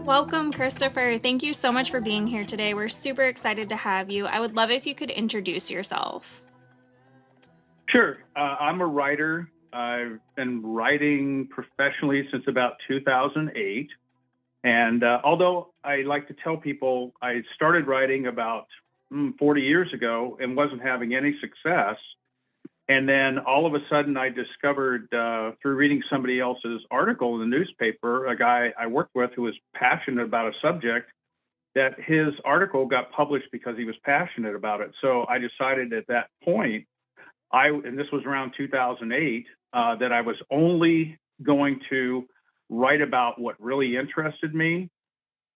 Welcome, Christopher. Thank you so much for being here today. We're super excited to have you. I would love if you could introduce yourself. Sure. I'm a writer. I've been writing professionally since about 2008. And although I like to tell people I started writing about 40 years ago and wasn't having any success. And then all of a sudden, I discovered through reading somebody else's article in the newspaper, a guy I worked with who was passionate about a subject, that his article got published because he was passionate about it. So I decided at that point, and this was around 2008, that I was only going to write about what really interested me.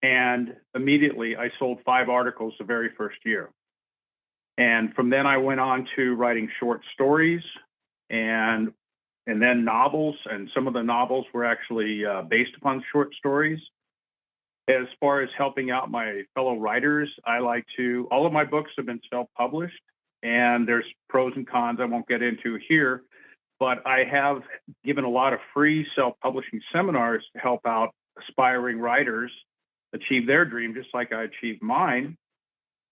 And immediately I sold 5 articles the very first year. And from then I went on to writing short stories and and then novels. And some of the novels were actually based upon short stories. As far as helping out my fellow writers, all of my books have been self-published, and there's pros and cons I won't get into here, but I have given a lot of free self-publishing seminars to help out aspiring writers achieve their dream, just like I achieved mine.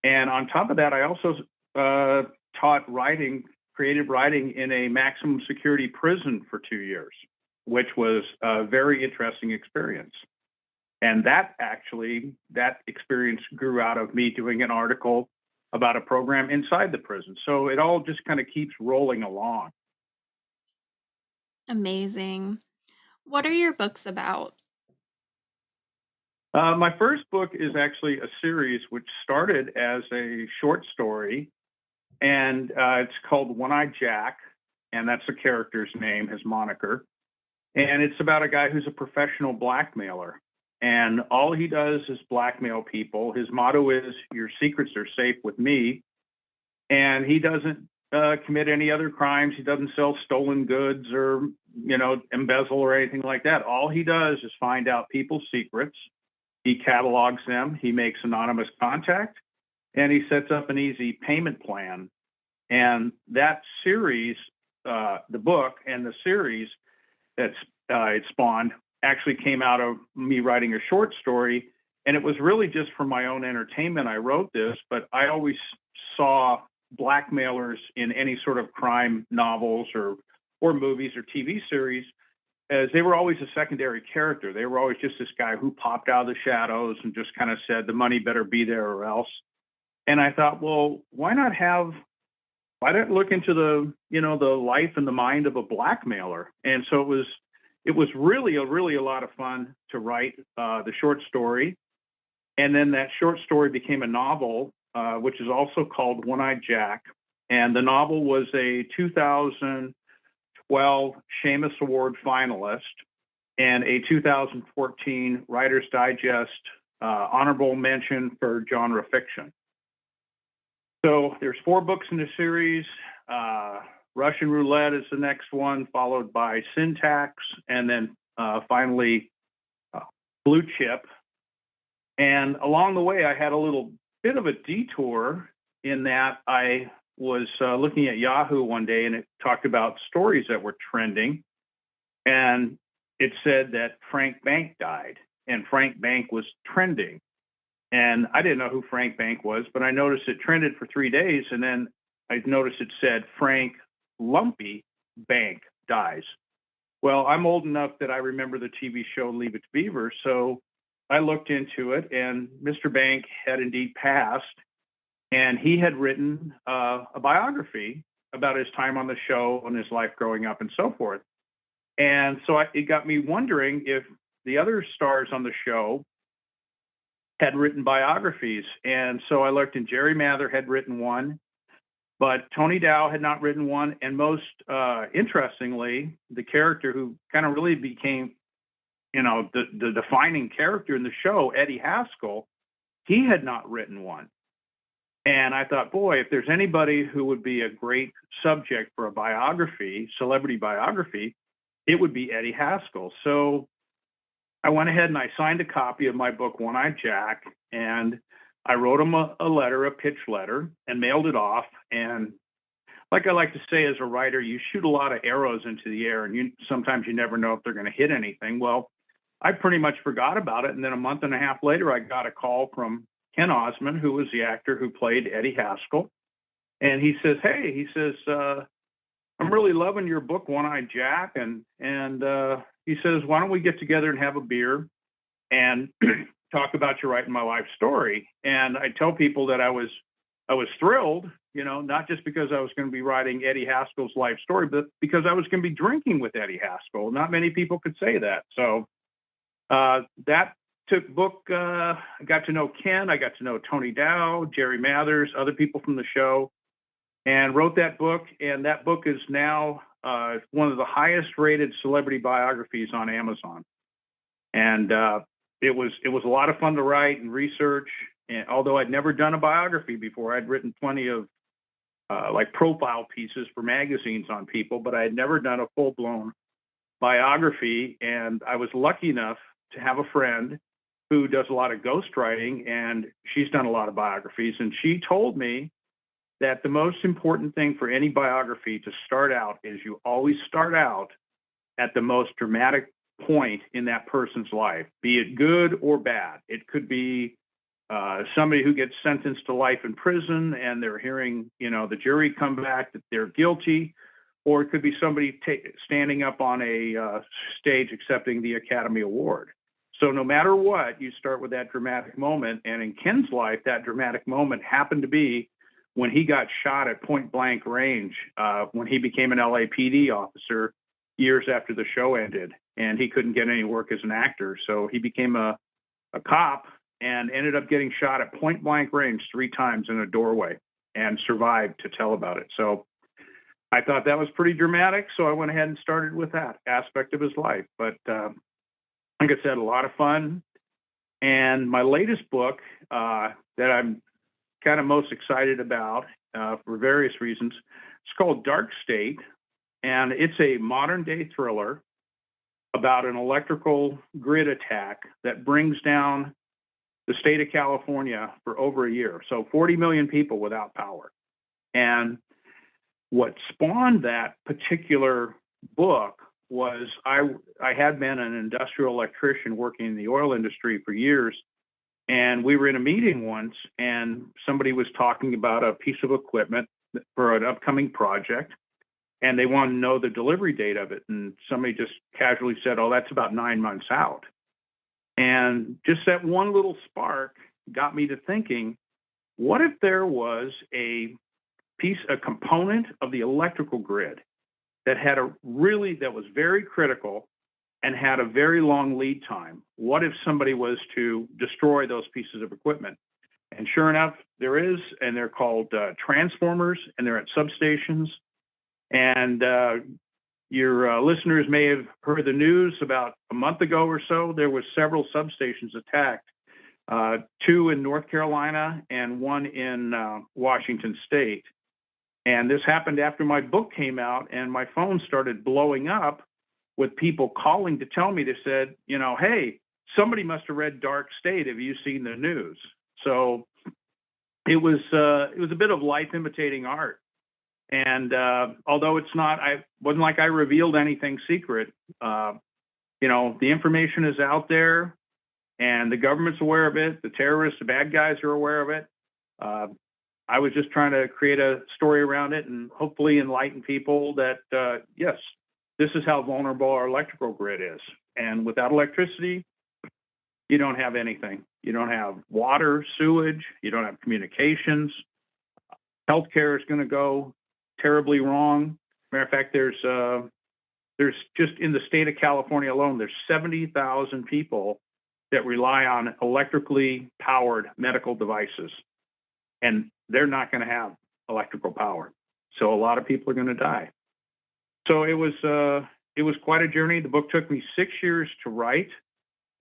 And on top of that, I also taught creative writing in a maximum security prison for 2 years, which was a very interesting experience. And that experience grew out of me doing an article about a program inside the prison. So it all just kind of keeps rolling along. Amazing. What are your books about? My first book is actually a series which started as a short story, and it's called One-Eyed Jack, and that's the character's name, his moniker. And it's about a guy who's a professional blackmailer. And all he does is blackmail people. His motto is, "Your secrets are safe with me." And he doesn't commit any other crimes. He doesn't sell stolen goods or, embezzle or anything like that. All he does is find out people's secrets. He catalogs them. He makes anonymous contact, and he sets up an easy payment plan. And that series, the book and the series that's it spawned, actually came out of me writing a short story. And it was really just for my own entertainment I wrote this, but I always saw blackmailers in any sort of crime novels or movies or TV series as they were always a secondary character. They were always just this guy who popped out of the shadows and just kind of said, the money better be there or else. And I thought, well, why not look into the life and the mind of a blackmailer? And so it was really a lot of fun to write the short story. And then that short story became a novel, which is also called One-Eyed Jack. And the novel was a 2012 Shamus Award finalist and a 2014 Writer's Digest honorable mention for genre fiction. So there's 4 books in the series. Russian Roulette is the next one, followed by Syntax, and then finally Blue Chip. And along the way, I had a little bit of a detour in that I was looking at Yahoo one day, and it talked about stories that were trending. And it said that Frank Bank died, and Frank Bank was trending. And I didn't know who Frank Bank was, but I noticed it trended for 3 days, and then I noticed it said Frank Lumpy Bank dies. Well, I'm old enough that I remember the TV show Leave It to Beaver, so I looked into it, and Mr. Bank had indeed passed, and he had written a biography about his time on the show and his life growing up and so forth. And so it got me wondering if the other stars on the show had written biographies. And so I looked, and Jerry Mather had written one, but Tony Dow had not written one. And most interestingly, the character who kind of really became, the defining character in the show, Eddie Haskell, he had not written one. And I thought, boy, if there's anybody who would be a great subject for a biography, celebrity biography, it would be Eddie Haskell. So I went ahead and I signed a copy of my book, One-Eyed Jack, and I wrote him a pitch letter, and mailed it off. And like I like to say as a writer, you shoot a lot of arrows into the air, and sometimes you never know if they're going to hit anything. Well, I pretty much forgot about it. And then a month and a half later, I got a call from Ken Osmond, who was the actor who played Eddie Haskell. And he says, "Hey," he says, "I'm really loving your book, One-Eyed Jack." And he says, "Why don't we get together and have a beer and talk about your writing my life story?" And I tell people that I was thrilled, not just because I was going to be writing Eddie Haskell's life story, but because I was going to be drinking with Eddie Haskell. Not many people could say that. So that took book. I got to know Ken. I got to know Tony Dow, Jerry Mathers, other people from the show, and wrote that book. And that book is now one of the highest rated celebrity biographies on Amazon. And it was a lot of fun to write and research. And although I'd never done a biography before, I'd written plenty of like profile pieces for magazines on people, but I had never done a full-blown biography. And I was lucky enough to have a friend who does a lot of ghostwriting, and she's done a lot of biographies. And she told me that the most important thing for any biography to start out is you always start out at the most dramatic point in that person's life, be it good or bad. It could be somebody who gets sentenced to life in prison and they're hearing, the jury come back that they're guilty, or it could be somebody standing up on a stage accepting the Academy Award. So no matter what, you start with that dramatic moment. And in Ken's life, that dramatic moment happened to be when he got shot at point blank range, when he became an LAPD officer years after the show ended, and he couldn't get any work as an actor. So he became a cop and ended up getting shot at point blank range 3 times in a doorway and survived to tell about it. So I thought that was pretty dramatic. So I went ahead and started with that aspect of his life. But like I said, a lot of fun. And my latest book that I'm kind of most excited about for various reasons, it's called Dark State. And it's a modern day thriller about an electrical grid attack that brings down the state of California for over a year. So 40 million people without power. And what spawned that particular book was I had been an industrial electrician working in the oil industry for years. And we were in a meeting once, and somebody was talking about a piece of equipment for an upcoming project, and they wanted to know the delivery date of it. And somebody just casually said, "Oh, that's about 9 months out." And just that one little spark got me to thinking, what if there was a component of the electrical grid that that was very critical and had a very long lead time? What if somebody was to destroy those pieces of equipment? And sure enough, there is, and they're called transformers, and they're at substations. And your listeners may have heard the news about a month ago or so. There were several substations attacked, 2 in North Carolina and 1 in Washington State. And this happened after my book came out, and my phone started blowing up with people calling to tell me. They said, "Hey, somebody must have read Dark State. Have you seen the news?" So it was a bit of life imitating art. And although I wasn't like I revealed anything secret, the information is out there, and the government's aware of it. The terrorists, the bad guys are aware of it. I was just trying to create a story around it and hopefully enlighten people that, yes, this is how vulnerable our electrical grid is. And without electricity, you don't have anything. You don't have water, sewage, you don't have communications. Healthcare is going to go terribly wrong. Matter of fact, there's just in the state of California alone, there's 70,000 people that rely on electrically powered medical devices, and they're not going to have electrical power. So a lot of people are going to die. So it was quite a journey. The book took me 6 years to write.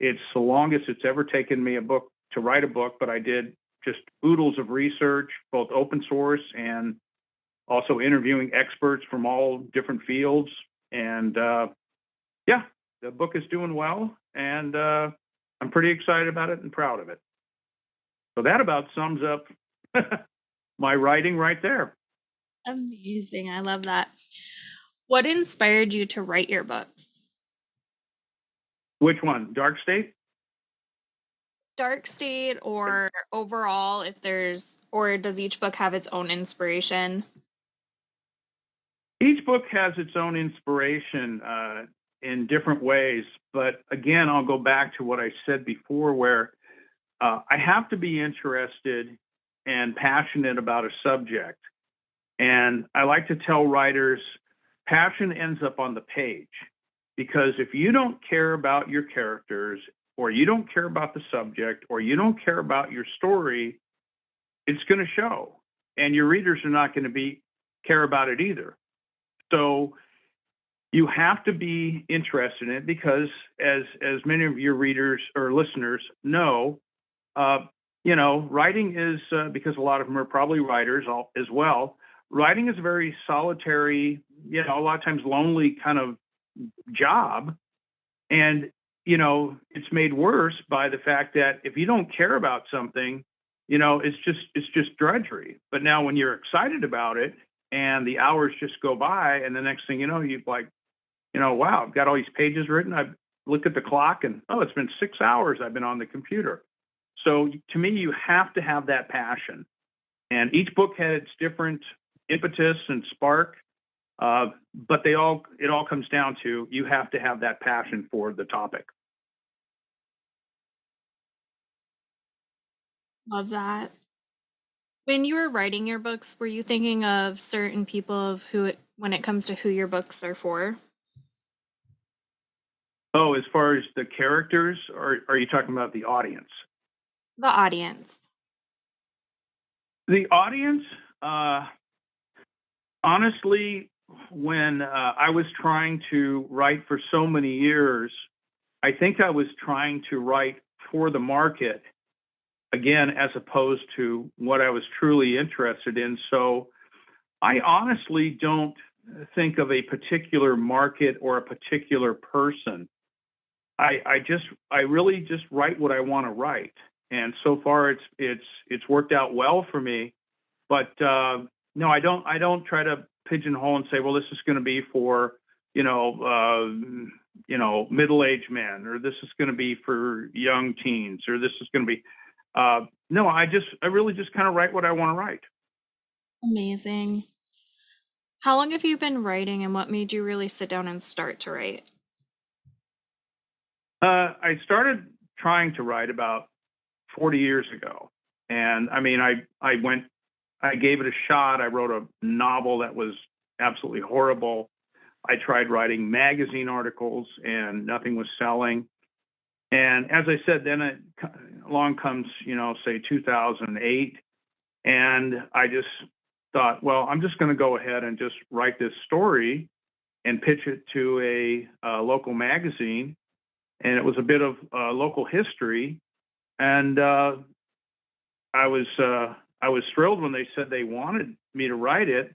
It's the longest it's ever taken me to write a book, but I did just oodles of research, both open source and also interviewing experts from all different fields. And yeah, the book is doing well, and I'm pretty excited about it and proud of it. So that about sums up my writing right there. Amazing. I love that. What inspired you to write your books? Which one? Dark State? Dark State or overall, if there's, or does each book have its own inspiration? Each book has its own inspiration in different ways. But again, I'll go back to what I said before, where I have to be interested and passionate about a subject. And I like to tell writers, passion ends up on the page. Because if you don't care about your characters, or you don't care about the subject, or you don't care about your story, it's going to show. And your readers are not going to care about it either. So you have to be interested in it because, as many of your readers or listeners know, writing is because a lot of them are probably writers as well. Writing is a very solitary, a lot of times lonely kind of job, and it's made worse by the fact that if you don't care about something, it's just drudgery. But now when you're excited about it and the hours just go by, and the next thing you know, you're like, wow, I've got all these pages written. I look at the clock and, oh, it's been 6 hours I've been on the computer. So to me, you have to have that passion. And each book had its different impetus and spark. But it all comes down to, you have to have that passion for the topic. Love that. When you were writing your books, were you thinking of certain people of when it comes to who your books are for? Oh, as far as the characters, or are you talking about the audience? The audience. The audience, honestly, when I was trying to write for so many years, I think I was trying to write for the market, again, as opposed to what I was truly interested in. So I honestly don't think of a particular market or a particular person. I really just write what I want to write, and so far it's worked out well for me. But no, I don't try to pigeonhole and say, well, this is going to be for middle-aged men, or this is going to be for young teens, or this is going to be no. I really just kind of write what I want to write. Amazing. How long have you been writing and what made you really sit down and start to write? I started trying to write about 40 years ago, and I mean, I gave it a shot. I wrote a novel that was absolutely horrible. I tried writing magazine articles, and nothing was selling. And as I said, then along comes, say 2008, and I just thought, well, I'm just going to go ahead and just write this story and pitch it to a local magazine. And it was a bit of local history, and I was thrilled when they said they wanted me to write it,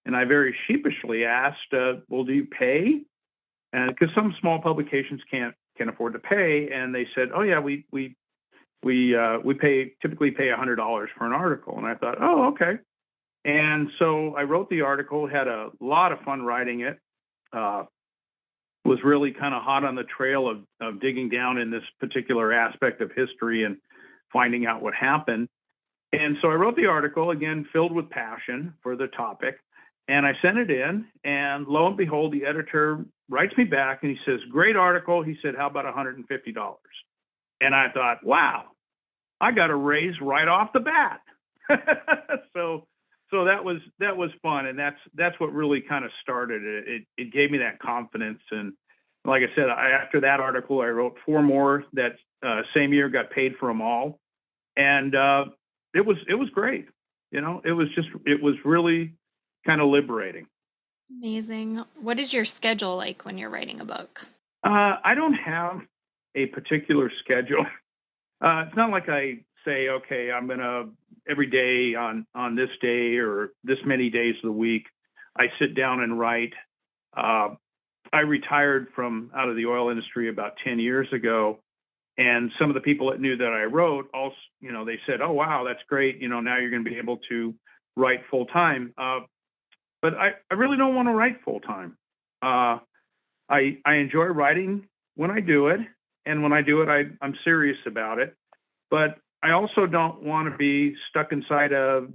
and I very sheepishly asked, "Well, do you pay?" And because some small publications can't afford to pay, and they said, "Oh yeah, we typically pay $100 for an article." And I thought, "Oh, okay." And so I wrote the article, had a lot of fun writing it. Was really kind of hot on the trail of digging down in this particular aspect of history and finding out what happened. And so I wrote the article, again, filled with passion for the topic. And I sent it in, and lo and behold, the editor writes me back and he says, "Great article." He said, "How about $150?" And I thought, wow, I got a raise right off the bat. so that was fun, and that's what really kind of started it. It gave me that confidence, and like I said, after that article, I wrote 4 more that same year, got paid for them all, and it was great. It was really kind of liberating. Amazing. What is your schedule like when you're writing a book? I don't have a particular schedule. It's not like I say, okay, I'm gonna every day on this day or this many days of the week, I sit down and write. I retired from out of the oil industry about 10 years ago, and some of the people that knew that I wrote also, they said, "Oh wow, that's great. Now you're going to be able to write full time." But I really don't want to write full time. I enjoy writing when I do it. and when I do it, I'm serious about it. But I also don't want to be stuck inside of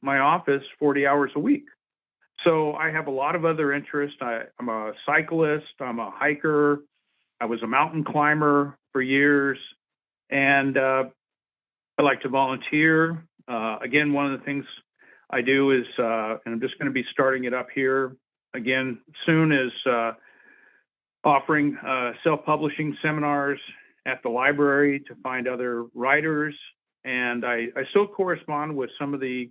my office 40 hours a week. So I have a lot of other interests. I'm a cyclist, I'm a hiker, I was a mountain climber for years, and I like to volunteer. Again, one of the things I do is, and I'm just going to be starting it up here again soon, is offering self-publishing seminars at the library to find other writers. And I still correspond with some of the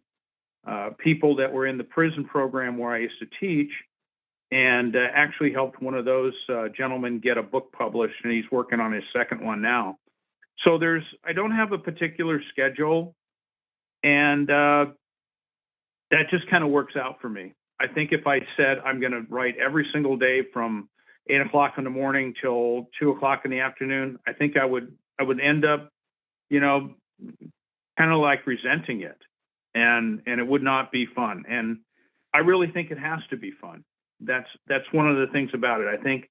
people that were in the prison program where I used to teach, and actually helped one of those gentlemen get a book published, and he's working on his second one now. So I don't have a particular schedule, and that just kind of works out for me. I think if I said I'm going to write every single day from 8 o'clock in the morning till 2 o'clock in the afternoon, I think I would end up, kind of like resenting it, and it would not be fun. And I really think it has to be fun. That's one of the things about it. I think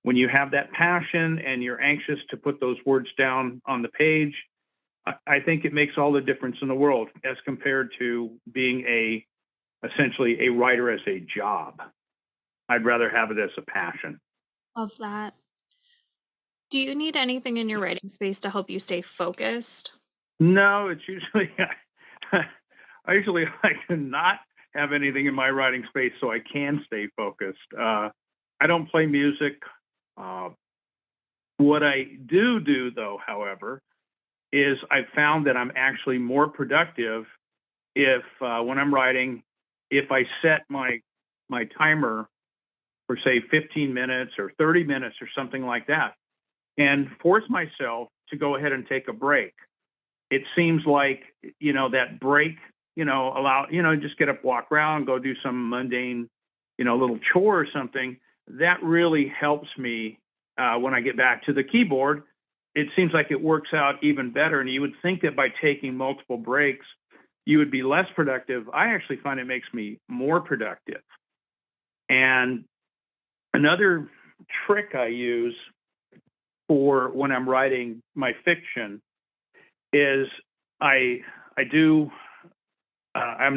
when you have that passion and you're anxious to put those words down on the page, I think it makes all the difference in the world as compared to being essentially a writer as a job. I'd rather have it as a passion. Love that. Do you need anything in your writing space to help you stay focused? No, it's usually I usually like to not have anything in my writing space so I can stay focused. I don't play music. What I do though, however, is I've found that I'm actually more productive if when I'm writing, if I set my timer for say 15 minutes or 30 minutes or something like that, and force myself to go ahead and take a break. It seems like, that break, allow, just get up, walk around, go do some mundane, little chore or something. That really helps me when I get back to the keyboard. It seems like it works out even better. And you would think that by taking multiple breaks, you would be less productive. I actually find it makes me more productive. And another trick I use for when I'm writing my fiction is I'm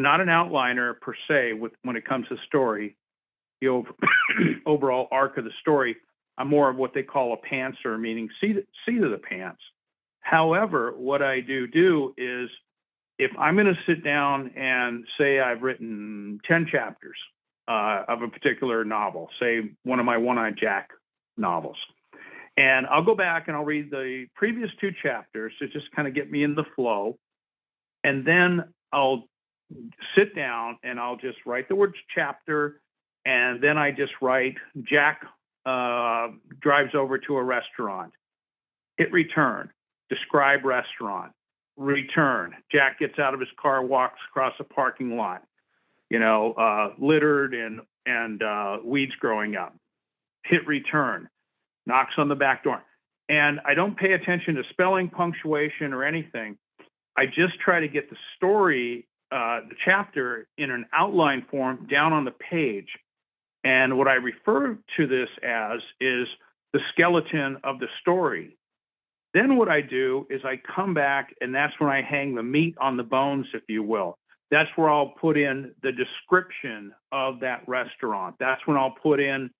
not an outliner per se when it comes to story, the overall arc of the story. I'm more of what they call a pantser, meaning seat of the pants. However, what I do is if I'm going to sit down and say I've written 10 chapters of a particular novel, say one of my One-Eyed Jack novels, and I'll go back and I'll read the previous 2 chapters to just kind of get me in the flow. And then I'll sit down and I'll just write the word chapter. And then I just write Jack drives over to a restaurant. Hit return. Describe restaurant. Return. Jack gets out of his car, walks across a parking lot, littered and weeds growing up. Hit return. Knocks on the back door. And I don't pay attention to spelling, punctuation, or anything. I just try to get the story, the chapter, in an outline form down on the page. And what I refer to this as is the skeleton of the story. Then what I do is I come back, and that's when I hang the meat on the bones, if you will. That's where I'll put in the description of that restaurant. That's when I'll put in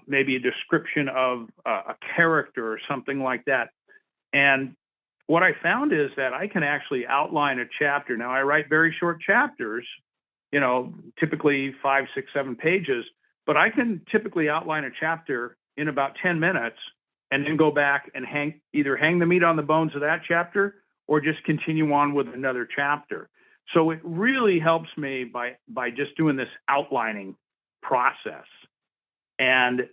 maybe a description of a character or something like that. And what I found is that I can actually outline a chapter. Now, I write very short chapters, typically 5, 6, 7 pages, but I can typically outline a chapter in about 10 minutes and then go back and either hang the meat on the bones of that chapter or just continue on with another chapter. So it really helps me by just doing this outlining process. And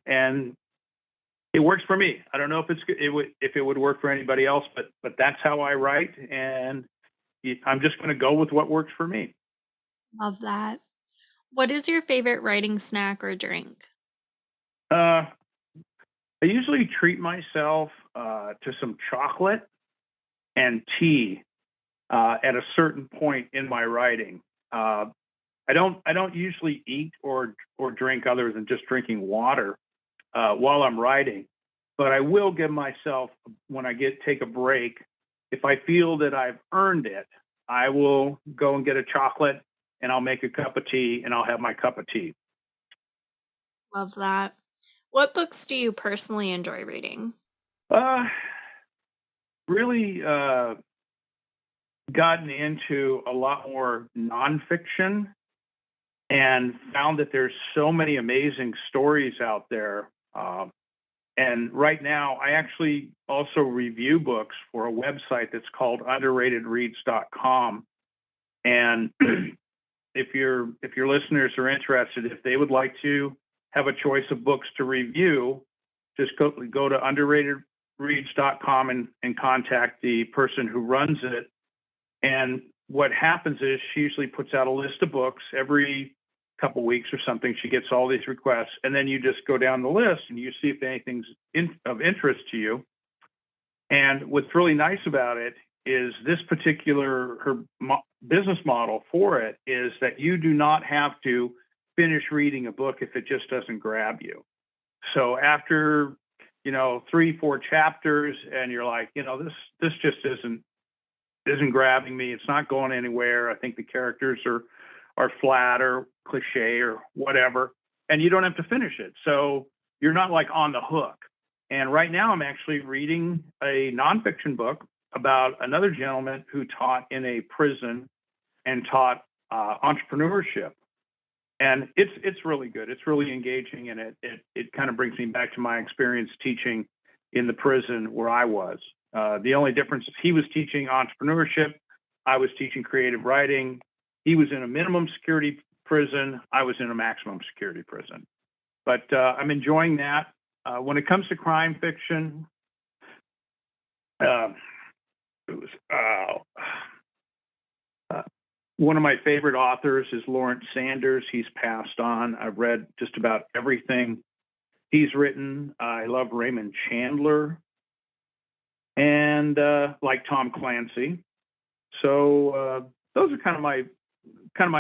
it works for me. I don't know if it would work for anybody else, but that's how I write, and I'm just going to go with what works for me. Love that. What is your favorite writing snack or drink? I usually treat myself to some chocolate and tea at a certain point in my writing. I don't usually eat or drink other than just drinking water while I'm writing. but I will give myself, when I take a break, if I feel that I've earned it, I will go and get a chocolate and I'll make a cup of tea and I'll have my cup of tea. Love that. What books do you personally enjoy reading? Uh, really gotten into a lot more nonfiction and found that there's so many amazing stories out there. And right now, I actually also review books for a website that's called underratedreads.com. And if your listeners are interested, if they would like to have a choice of books to review, just go to underratedreads.com and contact the person who runs it. And what happens is she usually puts out a list of books every couple weeks or something. She gets all these requests, and then you just go down the list and you see if anything's of interest to you. And what's really nice about it is this particular business model for it is that you do not have to finish reading a book if it just doesn't grab you. So after 3-4 chapters, and you're like, this just isn't grabbing me. It's not going anywhere. I think the characters are flat or cliche or whatever, and you don't have to finish it. So you're not like on the hook. And right now I'm actually reading a nonfiction book about another gentleman who taught in a prison and taught entrepreneurship. And it's really good. It's really engaging, and it kind of brings me back to my experience teaching in the prison where I was. The only difference is he was teaching entrepreneurship. I was teaching creative writing. He was in a minimum security prison. I was in a maximum security prison. But I'm enjoying that. When it comes to crime fiction, one of my favorite authors is Lawrence Sanders. He's passed on. I've read just about everything he's written. I love Raymond Chandler and like Tom Clancy. So those are kind of my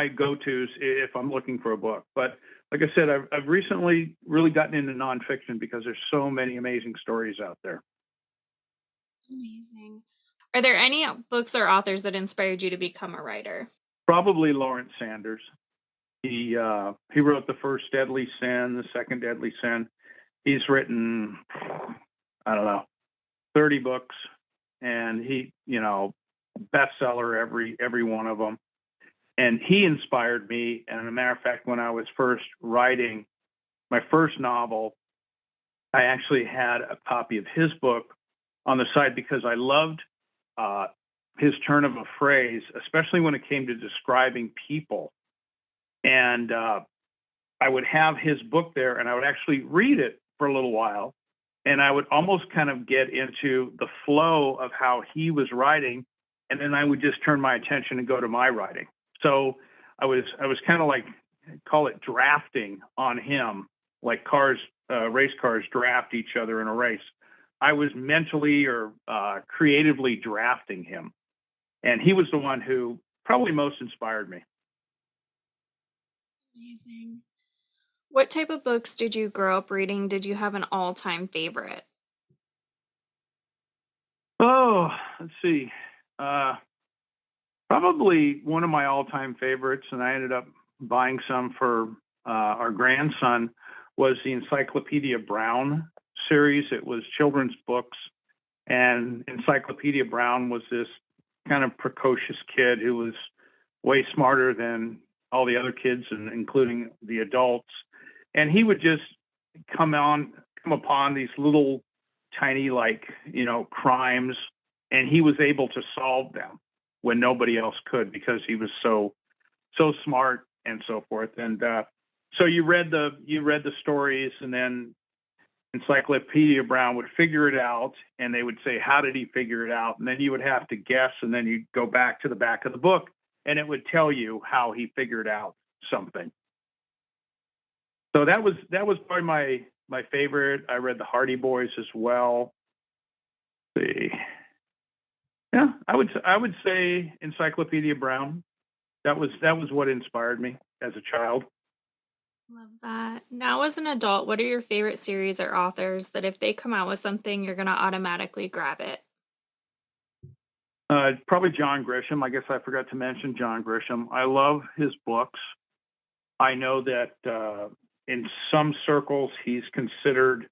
go-tos if I'm looking for a book. But like I said, I've recently really gotten into nonfiction because there's so many amazing stories out there. Amazing. Are there any books or authors that inspired you to become a writer? Probably Lawrence Sanders. He wrote the first Deadly Sin, the second Deadly Sin. He's written, I don't know, 30 books, and he, bestseller every one of them. And he inspired me. And as a matter of fact, when I was first writing my first novel, I actually had a copy of his book on the side because I loved his turn of a phrase, especially when it came to describing people. And I would have his book there, and I would actually read it for a little while, and I would almost kind of get into the flow of how he was writing, and then I would just turn my attention and go to my writing. So I was kind of like, call it drafting on him, like race cars draft each other in a race. I was mentally or creatively drafting him, and he was the one who probably most inspired me. Amazing. What type of books did you grow up reading? Did you have an all-time favorite? Oh, let's see. Probably one of my all-time favorites, and I ended up buying some for our grandson, was the Encyclopedia Brown series. It was children's books, and Encyclopedia Brown was this kind of precocious kid who was way smarter than all the other kids, and including the adults. And he would just come upon these little tiny, crimes, and he was able to solve them when nobody else could because he was so smart and so forth. And so you read the stories, and then Encyclopedia Brown would figure it out, and they would say, how did he figure it out? And then you would have to guess, and then you'd go back to the back of the book, and it would tell you how he figured out something. So that was probably my favorite. I read the Hardy Boys as well. Let's see. Yeah, I would say Encyclopedia Brown. That was what inspired me as a child. Love that. Now, as an adult, what are your favorite series or authors that if they come out with something, you're going to automatically grab it? Probably John Grisham. I guess I forgot to mention John Grisham. I love his books. I know that in some circles he's considered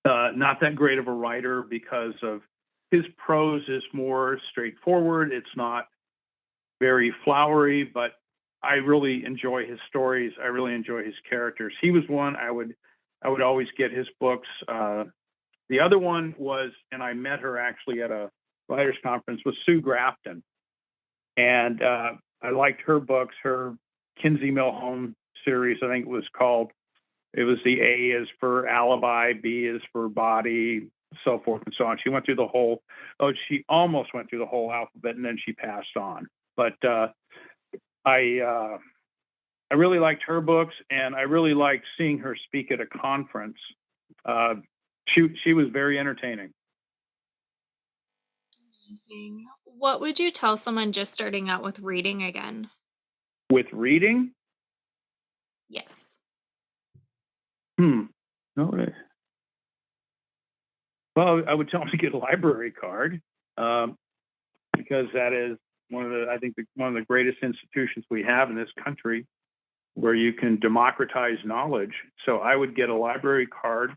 not that great of a writer because of his prose is more straightforward. It's not very flowery, but I really enjoy his stories. I really enjoy his characters. He was one I would always get his books. The other one was, and I met her actually at a writers conference, was Sue Grafton, and I liked her books. Her Kinsey Millhone series, I think it was called. It was the A is for alibi, B is for body, so forth and so on. She went through the whole. Oh, she almost went through the whole alphabet, and then she passed on. But I I really liked her books, and I really liked seeing her speak at a conference. Uh, she was very entertaining. Amazing. What would you tell someone just starting out with reading again? With reading, Yes. hmm, no, well, I would tell them to get a library card, um, because that is one of the I think one of the greatest institutions we have in this country where you can democratize knowledge. So I would get a library card,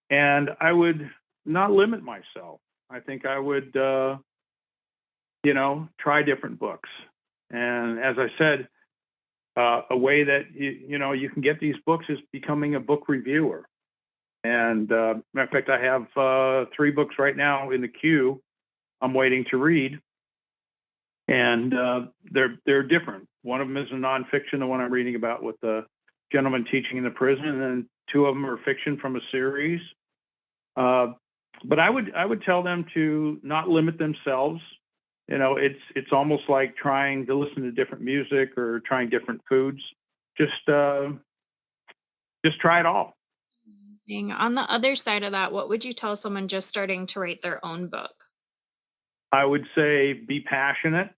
and I would not limit myself. I think I would, try different books. And as I said, a way that you can get these books is becoming a book reviewer. And matter of fact, I have 3 books right now in the queue. I'm waiting to read, and they're different. One of them is a nonfiction, the one I'm reading about with the gentleman teaching in the prison, and then 2 of them are fiction from a series. Uh, but I would tell them to not limit themselves. It's almost like trying to listen to different music or trying different foods. Just just try it all. Amazing. On the other side of that, what would you tell someone just starting to write their own book? I would say be passionate,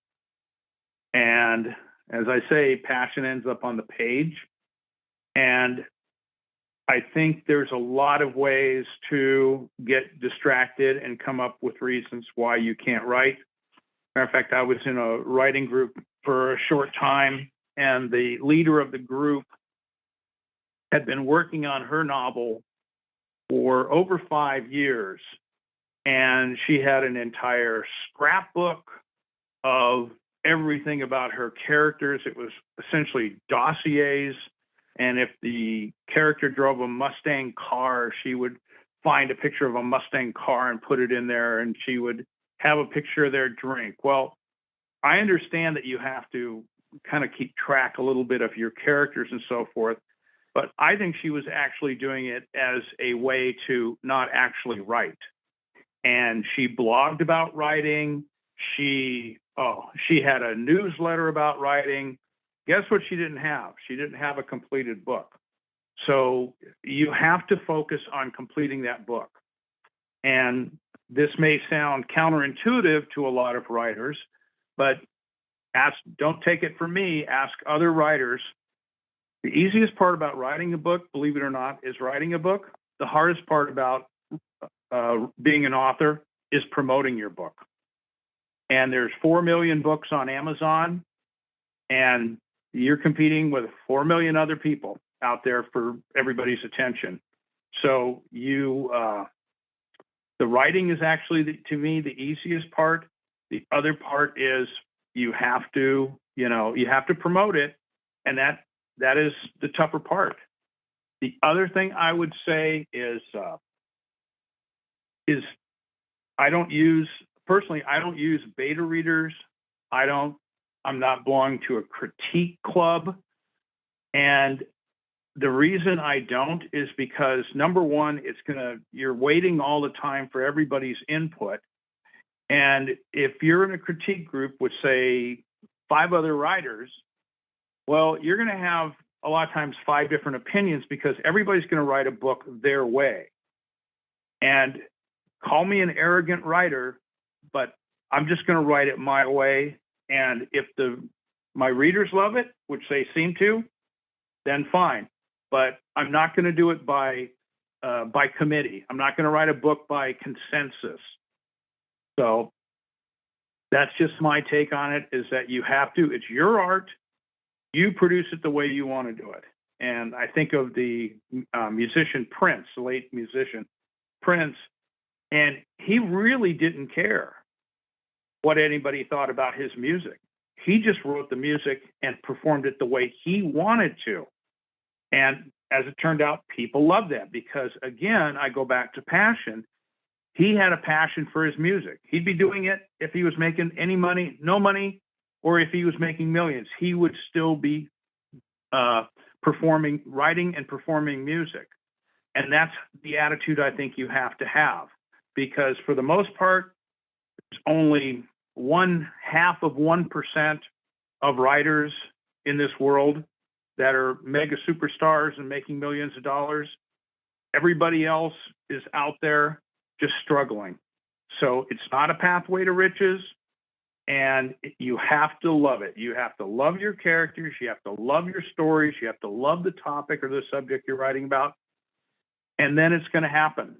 and as I say, passion ends up on the page. And I think there's a lot of ways to get distracted and come up with reasons why you can't write. Matter of fact, I was in a writing group for a short time, and the leader of the group had been working on her novel for over 5 years. And she had an entire scrapbook of everything about her characters. It was essentially dossiers. And if the character drove a Mustang car, she would find a picture of a Mustang car and put it in there, and she would have a picture of their drink. Well, I understand that you have to kind of keep track a little bit of your characters and so forth, but I think she was actually doing it as a way to not actually write. And she blogged about writing. She had a newsletter about writing. Guess what she didn't have? She didn't have a completed book. So you have to focus on completing that book. And this may sound counterintuitive to a lot of writers, but don't take it from me, ask other writers. The easiest part about writing a book, believe it or not, is writing a book. The hardest part about being an author is promoting your book. And there's 4 million books on Amazon, and you're competing with 4 million other people out there for everybody's attention. So the writing is actually, to me, the easiest part. The other part is you have to promote it, and that is the tougher part. The other thing I would say is I don't use beta readers. I'm not belonging to a critique club. And the reason I don't is because number one, you're waiting all the time for everybody's input. And if you're in a critique group with, say, 5 other writers, well, you're going to have a lot of times 5 different opinions because everybody's going to write a book their way. And call me an arrogant writer, but I'm just going to write it my way. And if my readers love it, which they seem to, then fine. But I'm not going to do it by committee. I'm not going to write a book by consensus. So that's just my take on it, is that you have to, it's your art. You produce it the way you want to do it. And I think of the musician Prince, the late musician Prince, and he really didn't care what anybody thought about his music. He just wrote the music and performed it the way he wanted to. And as it turned out, people loved that because, again, I go back to passion. He had a passion for his music. He'd be doing it if he was making any money, no money, or if he was making millions. He would still be performing, writing and performing music. And that's the attitude I think you have to have, because for the most part, it's only 0.5% of writers in this world that are mega superstars and making millions of dollars. Everybody else is out there just struggling. So it's not a pathway to riches, and you have to love it. You have to love your characters. You have to love your stories. You have to love the topic or the subject you're writing about, and then it's going to happen.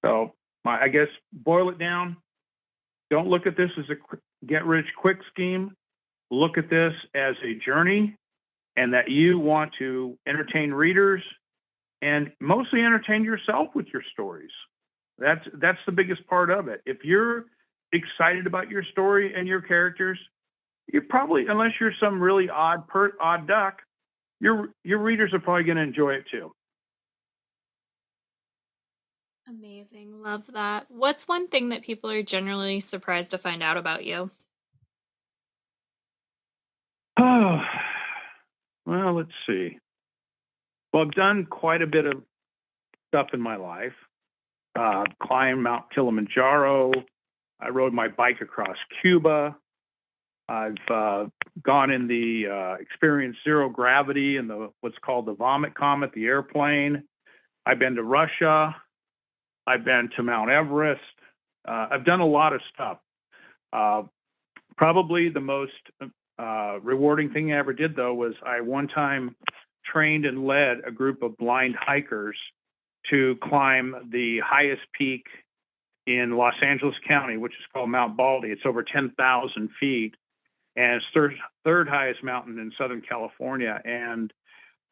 So I guess boil it down. Don't look at this as a get-rich-quick scheme. Look at this as a journey, and that you want to entertain readers and mostly entertain yourself with your stories. That's the biggest part of it. If you're excited about your story and your characters, you're probably, unless you're some really odd duck, your readers are probably going to enjoy it too. Amazing. Love that. What's one thing that people are generally surprised to find out about you? Oh, well, let's see. Well, I've done quite a bit of stuff in my life. Climbed Mount Kilimanjaro. I rode my bike across Cuba. I've gone in the experienced zero gravity in the what's called the Vomit Comet, the airplane. I've been to Russia. I've been to Mount Everest. I've done a lot of stuff. Probably the most rewarding thing I ever did, though, was I one time trained and led a group of blind hikers to climb the highest peak in Los Angeles County, which is called Mount Baldy. It's over 10,000 feet, and it's third highest mountain in Southern California. And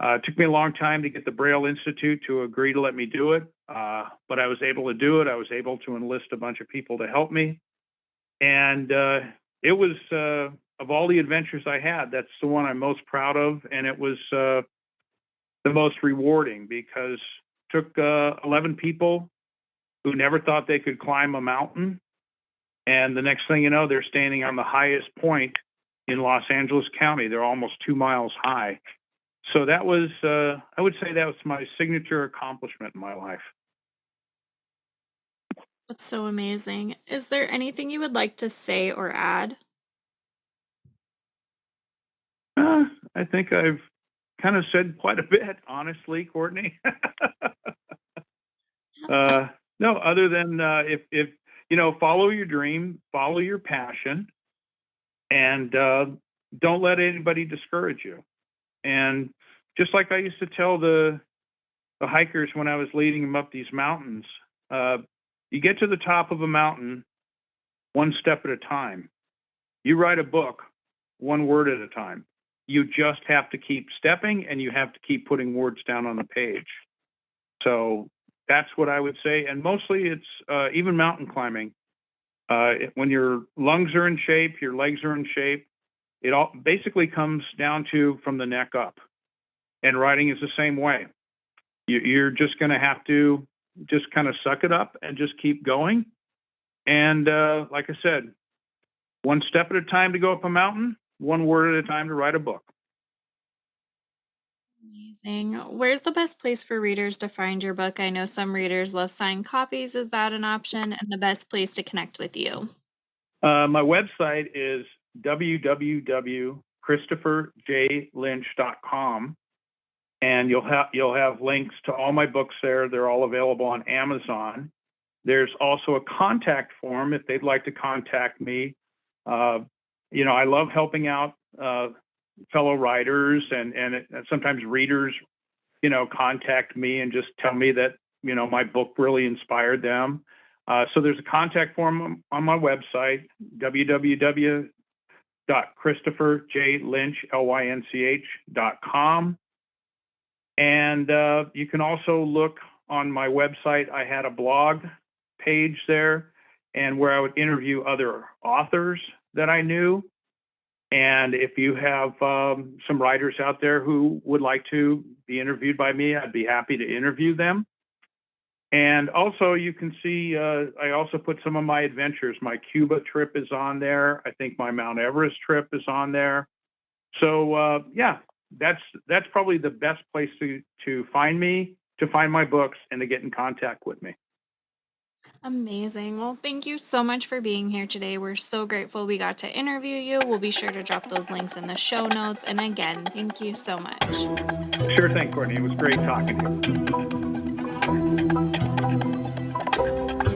it took me a long time to get the Braille Institute to agree to let me do it, but I was able to do it. I was able to enlist a bunch of people to help me. And it was, of all the adventures I had, that's the one I'm most proud of. And it was the most rewarding, because it took 11 people who never thought they could climb a mountain. And the next thing you know, they're standing on the highest point in Los Angeles County. They're almost 2 miles high. So that was, I would say that was my signature accomplishment in my life. That's so amazing. Is there anything you would like to say or add? I think I've kind of said quite a bit, honestly, Courtney. No, other than if follow your dream, follow your passion, and don't let anybody discourage you. And just like I used to tell the hikers when I was leading them up these mountains, you get to the top of a mountain one step at a time. You write a book one word at a time. You just have to keep stepping, and you have to keep putting words down on the page. So that's what I would say. And mostly it's even mountain climbing. When your lungs are in shape, your legs are in shape, it all basically comes down to from the neck up. And writing is the same way. You're just going to have to just kind of suck it up and just keep going. And like I said, one step at a time to go up a mountain, one word at a time to write a book. Amazing. Where's the best place for readers to find your book? I know some readers love signed copies. Is that an option? And the best place to connect with you? My website is www.christopherjlynch.com, and you'll have links to all my books there. They're all available on Amazon. There's also a contact form if they'd like to contact me. I love helping out fellow writers, and sometimes readers, contact me and just tell me that, my book really inspired them. So there's a contact form on my website, www.christopherjlynch.com. And you can also look on my website. I had a blog page there, and where I would interview other authors that I knew. And if you have some writers out there who would like to be interviewed by me, I'd be happy to interview them. And also, you can see I also put some of my adventures. My Cuba trip is on there. I think my Mount Everest trip is on there. So yeah, that's probably the best place to find me, to find my books, and to get in contact with me. Amazing. Well, thank you so much for being here today. We're so grateful we got to interview you. We'll be sure to drop those links in the show notes. And again, thank you so much. Sure thing, Courtney. It was great talking to you.